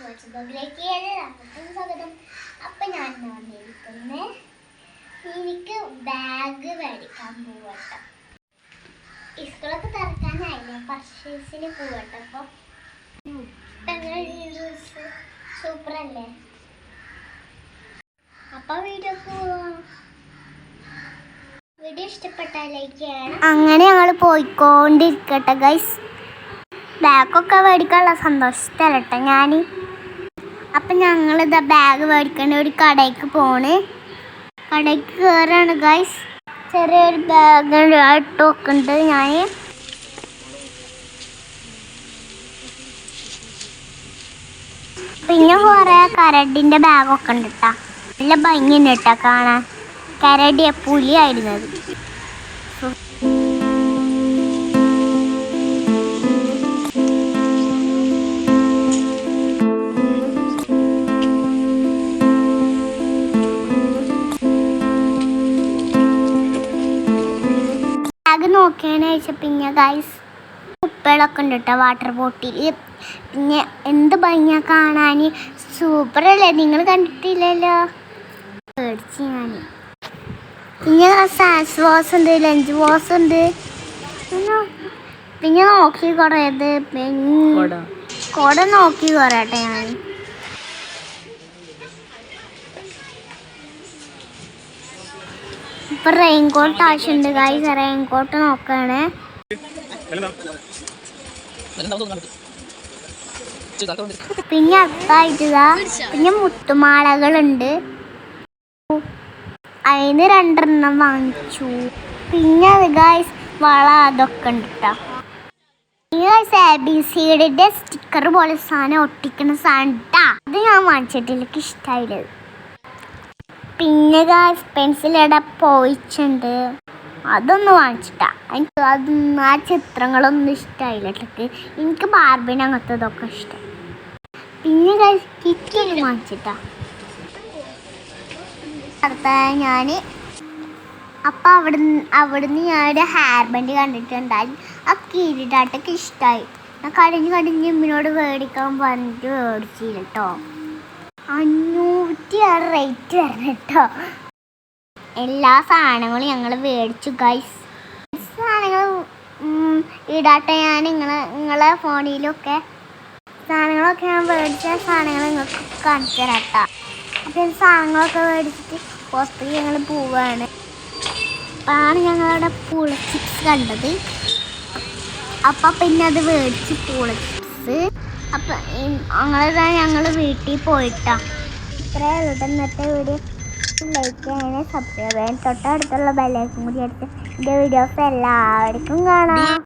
ബ്ലോഗിലേക്ക് എല്ലാവർക്കും സ്വാഗതം. അപ്പം ഞാൻ വന്നിരിക്കുന്നത് എനിക്ക് ബാഗ് മേടിക്കാൻ പോവട്ടോ. സ്കൂളൊക്കെ തുറക്കാനായില്ലേ, പർച്ചേസിന് പോവട്ടോ. അപ്പം എങ്ങനെ ഡ്രസ്സ് സൂപ്പറല്ലേ? അപ്പം വീഡിയോ ഇഷ്ടപ്പെട്ടാൽ ലൈക്ക് ചെയ്യണം. അങ്ങനെ ഞങ്ങൾ പോയിക്കൊണ്ടിരിക്കട്ടെ ഗൈസ്. ബാഗൊക്കെ മേടിക്കാനുള്ള സന്തോഷത്തിലട്ടെ ഞാൻ. അപ്പം ഞങ്ങളിതാ ബാഗ് മേടിക്കേണ്ട ഒരു കടയ്ക്ക് പോണ്. കടയ്ക്ക് കയറാണ് ഗൈസ്. ചെറിയൊരു ബാഗ് ഇട്ട് വെക്കുന്നുണ്ട് ഞാൻ. പിന്നെ കുറേ കരടിൻ്റെ ബാഗൊക്കെ ഉണ്ട് കേട്ടോ. നല്ല ഭംഗിയുണ്ട് കേട്ടോ കാണാൻ. കരടിയെ പുലിയായിരുന്നത്. ബാഗ് നോക്കിയതിന് ശേഷം പിന്നെ ഗൈസ് കുപ്പികളൊക്കെ ഉണ്ട് കേട്ടോ, വാട്ടർ ബോട്ടിൽ. പിന്നെ എന്ത് ഭംഗിയാ കാണാൻ, സൂപ്പറല്ലേ? നിങ്ങൾ കണ്ടിട്ടില്ലല്ലോ, മേടിച്ച് ഞാൻ. പിന്നെ സ്നാക്സ് ബോക്സ് ഉണ്ട്, ലഞ്ച് ബോക്സ് ഉണ്ട്. പിന്നെ നോക്കി കുറേത് കുട നോക്കി കുറേട്ടെ ഞാൻ. ഇപ്പം റെയിൻകോട്ട് ആവശ്യമുണ്ട് ഗൈസ്. റെയിൻകോട്ട് നോക്കുകയാണ്. പിന്നെ അടുത്തായിട്ടാ പിന്നെ മുത്തുമാലകളുണ്ട്. അതിന് 2 വാങ്ങിച്ചു. പിന്നെ ഗൈസ് വള അതൊക്കെ ഉണ്ട് കേട്ടോ. പിന്നെ ABCയുടെ സ്റ്റിക്കർ പോലെ സാധനം ഒട്ടിക്കുന്ന സാധനം കേട്ടോ. അത് ഞാൻ വാങ്ങിച്ചിട്ടില്ല, എനിക്ക് ഇഷ്ടമായില്ല. പിന്നെ ഗൈസ് പെൻസിലിടെ പോയിച്ചുണ്ട്, അതൊന്നും വാങ്ങിച്ചിട്ടാ. എനിക്ക് അതൊന്നും ആ ചിത്രങ്ങളൊന്നും ഇഷ്ടമായില്ല കേട്ടോ. എനിക്ക് ബാർബിന് അങ്ങനത്തെ ഇതൊക്കെ ഇഷ്ടം. പിന്നെ ഗൈസ് കിറ്റൊന്നും വാങ്ങിച്ചിട്ടാ അടുത്ത ഞാൻ. അപ്പം അവിടുന്ന് ഞാനൊരു ഹെയർ ബാൻഡ് കണ്ടിട്ടുണ്ടായി. ആ കിരീടാട്ടൊക്കെ ഇഷ്ടമായി. ഞാൻ കടിഞ്ഞ് ഇമ്മിനോട് മേടിക്കാൻ പറഞ്ഞിട്ട് മേടിച്ചില്ല കേട്ടോ. 506 റേറ്റ് വരണം കേട്ടോ. എല്ലാ സാധനങ്ങളും ഞങ്ങൾ മേടിച്ചു ഗൈസ്. സാധനങ്ങൾ ഇടാട്ടെ ഞാൻ നിങ്ങളെ ഫോണിലൊക്കെ സാധനങ്ങളൊക്കെ ഞാൻ മേടിച്ച സാധനങ്ങൾ നിങ്ങൾക്ക് കാണിച്ചു തരാം കേട്ടോ. അപ്പം സാധനങ്ങളൊക്കെ മേടിച്ചിട്ട് പുറത്തേക്ക് ഞങ്ങൾ പോവുകയാണ്. അപ്പോഴാണ് ഞങ്ങളുടെ പൂള ചിപ്സ് കണ്ടത്. അപ്പം പിന്നെ അത് മേടിച്ച് പൂള ചിപ്സ്. അപ്പം ഞങ്ങളിതാ ഞങ്ങൾ വീട്ടിൽ പോയിട്ടാ. ഇത്രയേ ഉള്ളൂ ഇന്നത്തെ വീഡിയോ. ലൈക്ക് ചെയ്യാനും സബ്സ്ക്രൈബ് ചെയ്യാനും തൊട്ടടുത്തുള്ള ബെല്ലൈക്കൺ കൂടി അടിച്ച് എൻ്റെ വീഡിയോസ് എല്ലാവർക്കും കാണാം.